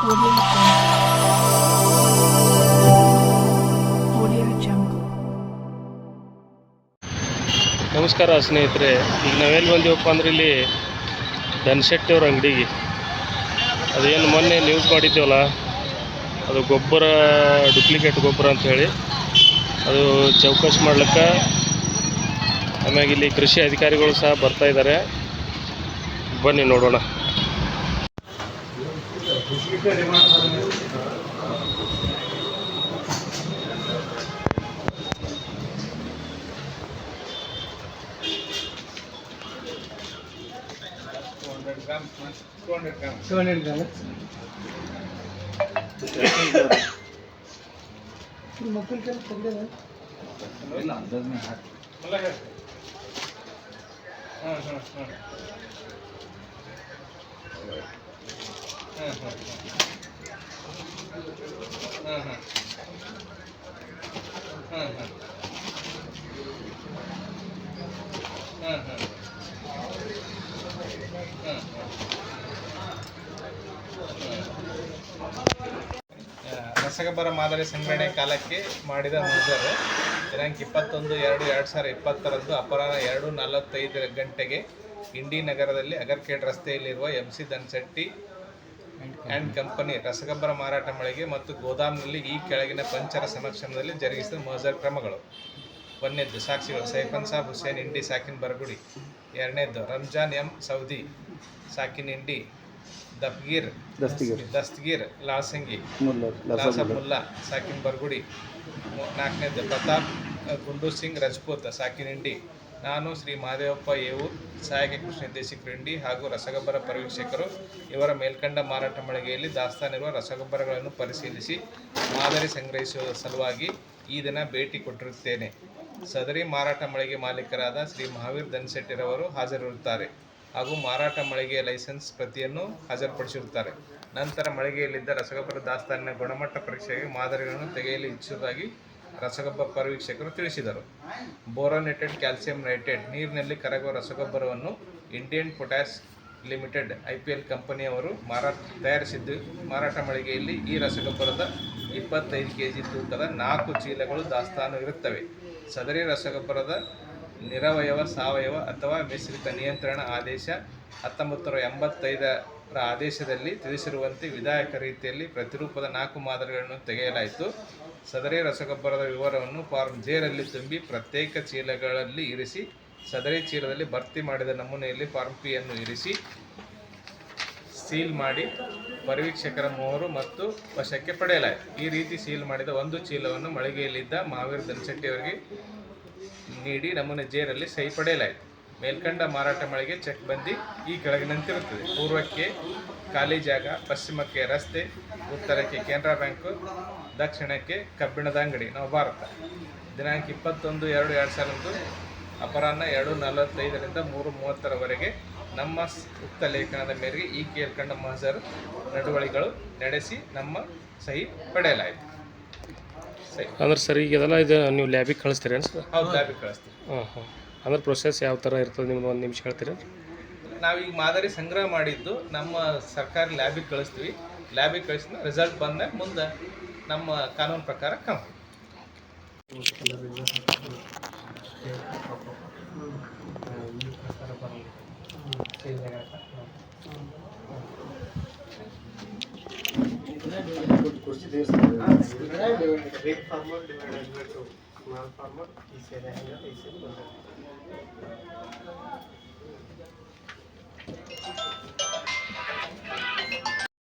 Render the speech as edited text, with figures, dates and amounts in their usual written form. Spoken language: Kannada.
ನಮಸ್ಕಾರ ಸ್ನೇಹಿತರೆ, ಈಗ ನಾವೆಲ್ಲಿ ಬಂದೀವಪ್ಪ ಅಂದ್ರೆ ಇಲ್ಲಿ ಧನಶೆಟ್ಟಿ ಅವ್ರ ಅಂಗಡಿಗೆ. ಅದೇನು ಮೊನ್ನೆ ನ್ಯೂಸ್ ಮಾಡಿದ್ದೀವಲ್ಲ, ಅದು ಗೊಬ್ಬರ ಡೂಪ್ಲಿಕೇಟ್ ಗೊಬ್ಬರ ಅಂಥೇಳಿ ಅದು ಚೌಕಾಸಿ ಮಾಡ್ಲಿಕ್ಕೆ ಆಮ್ಯಾಗ ಇಲ್ಲಿ ಕೃಷಿ ಅಧಿಕಾರಿಗಳು ಸಹ ಬರ್ತಾ ಇದ್ದಾರೆ. ಬನ್ನಿ ನೋಡೋಣ. ರಸಗೊಬ್ಬರ ಮಾದರಿ ಸಂಗ್ರಹಣೆ ಕಾಲಕ್ಕೆ ಮಾಡಿದ ಮುಜರ್ ದಿನಾಂಕ 21/2/2020 ಅಪರಾಹ್ನ 2:45 ಗಂಟೆಗೆ ಇಂಡಿ ನಗರದಲ್ಲಿ ಅಗರ್ಖೇಡ್ ರಸ್ತೆಯಲ್ಲಿರುವ MC ಧನಶೆಟ್ಟಿ ಆ್ಯಂಡ್ ಕಂಪನಿ ರಸಗೊಬ್ಬರ ಮಾರಾಟ ಮಳಿಗೆ ಮತ್ತು ಗೋದಾಮ್ನಲ್ಲಿ ಈ ಕೆಳಗಿನ ಪಂಚರ ಸಮಕ್ಷಮದಲ್ಲಿ ಜರುಗಿಸಿದ ಮುಜರ್ ಕ್ರಮಗಳು. 1ನೇದ್ದು ಸಾಕ್ಷಿಗಳು: ಸೈಫನ್ ಸಾಬ್ ಹುಸೇನ್ ಇಂಡಿ ಸಾಕಿನ್ ಬರಗುಡಿ. 2ನೇದ್ದು ರಂಜಾನ್ ಎಂ ಸೌದಿ ಸಾಕಿನ್ ಇಂಡಿ ದಸ್ತಗೀರ್ ಲಾಸಂಗಿ ಮುಲ್ಲಾ ಸಾಕಿನ್ ಬರಗುಡಿ. 4ನೇದ್ದು ಪ್ರತಾಪ್ ಗುಂಡು ಸಿಂಗ್ ರಜಪೂತ್ ಸಾಕಿನ್ ಇಂಡಿ. ನಾನು ಶ್ರೀ ಮಹಾದೇವಪ್ಪ ಏವೂರ್ ಸಹಾಯಕ ಕೃಷಿ ನಿರ್ದೇಶಕರು ಇಂಡಿ ಹಾಗೂ ರಸಗೊಬ್ಬರ ಪರಿವೀಕ್ಷಕರು ಇವರ ಮೇಲ್ಕಂಡ ಮಾರಾಟ ಮಳಿಗೆಯಲ್ಲಿ ದಾಸ್ತಾನಿರುವ ರಸಗೊಬ್ಬರಗಳನ್ನು ಪರಿಶೀಲಿಸಿ ಮಾದರಿ ಸಂಗ್ರಹಿಸುವ ಸಲುವಾಗಿ ಈ ದಿನ ಭೇಟಿ ಕೊಟ್ಟಿರುತ್ತೇನೆ. ಸದರಿ ಮಾರಾಟ ಮಳಿಗೆ ಮಾಲೀಕರಾದ ಶ್ರೀ ಮಹಾವೀರ್ ಧನಶೆಟ್ಟಿರವರು ಹಾಜರಿರುತ್ತಾರೆ ಹಾಗೂ ಮಾರಾಟ ಮಳಿಗೆಯ ಲೈಸೆನ್ಸ್ ಪ್ರತಿಯನ್ನು ಹಾಜರುಪಡಿಸಿರುತ್ತಾರೆ. ನಂತರ ಮಳಿಗೆಯಲ್ಲಿದ್ದ ರಸಗೊಬ್ಬರ ದಾಸ್ತಾನಿನ ಗುಣಮಟ್ಟ ಪರೀಕ್ಷೆಗೆ ಮಾದರಿಗಳನ್ನು ತೆಗೆಯಲು ಇಚ್ಛುವುದಾಗಿ ರಸಗೊಬ್ಬರ ಪರಿವೀಕ್ಷಕರು ತಿಳಿಸಿದರು. ಬೋರೋನೇಟೆಡ್ ಕ್ಯಾಲ್ಸಿಯಂ ನೈಟ್ರೇಟ್ ನೀರಿನಲ್ಲಿ ಕರಗುವ ರಸಗೊಬ್ಬರವನ್ನು ಇಂಡಿಯನ್ ಪೊಟ್ಯಾಷ್ ಲಿಮಿಟೆಡ್ IPL ಕಂಪನಿಯವರು ತಯಾರಿಸಿದ್ದು, ಮಾರಾಟ ಮಳಿಗೆಯಲ್ಲಿ ಈ ರಸಗೊಬ್ಬರದ 25 kg ತೂಕದ 4 ಚೀಲಗಳು ದಾಸ್ತಾನು ಇರುತ್ತವೆ. ಸದರಿ ರಸಗೊಬ್ಬರದ ನಿರವಯವ ಸಾವಯವ ಅಥವಾ ಮಿಶ್ರಿತ ನಿಯಂತ್ರಣ ಆದೇಶ 1985 ಆದೇಶದಲ್ಲಿ ತಿಳಿಸಿರುವಂತೆ ವಿಧಾಯಕ ರೀತಿಯಲ್ಲಿ ಪ್ರತಿರೂಪದ 4 ಮಾದರಿಗಳನ್ನು ತೆಗೆಯಲಾಯಿತು. ಸದರಿ ರಸಗೊಬ್ಬರದ ವಿವರವನ್ನು ಫಾರ್ಮ್ Jರಲ್ಲಿ ತುಂಬಿ ಪ್ರತ್ಯೇಕ ಚೀಲಗಳಲ್ಲಿ ಇರಿಸಿ ಸದರಿ ಚೀಲದಲ್ಲಿ ಭರ್ತಿ ಮಾಡಿದ ನಮೂನೆಯಲ್ಲಿ ಫಾರ್ಮ್ Pಯನ್ನು ಇರಿಸಿ ಸೀಲ್ ಮಾಡಿ ಪರಿವೀಕ್ಷಕರ ಮೊಹರು ಮತ್ತು ವಶಕ್ಕೆ ಪಡೆಯಲಾಯಿತು. ಈ ರೀತಿ ಸೀಲ್ ಮಾಡಿದ ಒಂದು ಚೀಲವನ್ನು ಮಳಿಗೆಯಲ್ಲಿದ್ದ ಮಹಾವೀರ್ ಧನಶೆಟ್ಟಿಯವರಿಗೆ ನೀಡಿ ನಮೂನೆ Jರಲ್ಲಿ ಸಹಿ ಪಡೆಯಲಾಯಿತು. ಮೇಲ್ಕಂಡ ಮಾರಾಟ ಮಳಿಗೆ ಚೆಕ್ ಬಂದಿ ಈ ಕೆಳಗಿನಂತಿರುತ್ತದೆ: ಪೂರ್ವಕ್ಕೆ ಖಾಲಿ ಜಾಗ, ಪಶ್ಚಿಮಕ್ಕೆ ರಸ್ತೆ, ಉತ್ತರಕ್ಕೆ ಕೆನರಾ ಬ್ಯಾಂಕು, ದಕ್ಷಿಣಕ್ಕೆ ಕಬ್ಬಿಣದ ಅಂಗಡಿ, ನವಭಾರತ. ದಿನಾಂಕ 21/2/2000 ಅಪರಾಹ್ನ 2:45ರಿಂದ 3:30 ನಮ್ಮ ಉಕ್ತ ಲೇಖನದ ಮೇರೆಗೆ ಈ ಕೇಳ್ಕಂಡ ಮಹಜರ್ ನಡವಳಿಗಳು ನಡೆಸಿ ನಮ್ಮ ಸಹಿ ಪಡೆಯಲಾಯಿತು. ಅಂದ್ರೆ ಸರ್ ಈಗ ಇದೆಲ್ಲ ನೀವು ಲ್ಯಾಬಿಗೆ ಕಳಿಸ್ತೀರಿ ಅನ್ಸದ? ಹೌದು, ಲ್ಯಾಬಿಗೆ ಕಳಿಸ್ತೀವಿ. ಅಂದ್ರೆ ಪ್ರೊಸೆಸ್ ಯಾವ ಥರ ಇರ್ತದೆ ನಿಮ್ದು 1 ನಿಮಿಷ ಹೇಳ್ತೀರಾ? ನಾವೀಗ ಮಾದರಿ ಸಂಗ್ರಹ ಮಾಡಿದ್ದು ನಮ್ಮ ಸರ್ಕಾರಿ ಲ್ಯಾಬಿಗೆ ಕಳಿಸ್ತೀವಿ. ಲ್ಯಾಬಿಗೆ ಕಳಿಸಿದ ರಿಸಲ್ಟ್ ಬಂದಾಗ ಮುಂದೆ ನಮ್ಮ ಕಾನೂನು ಪ್ರಕಾರ ಕ್ರಮ.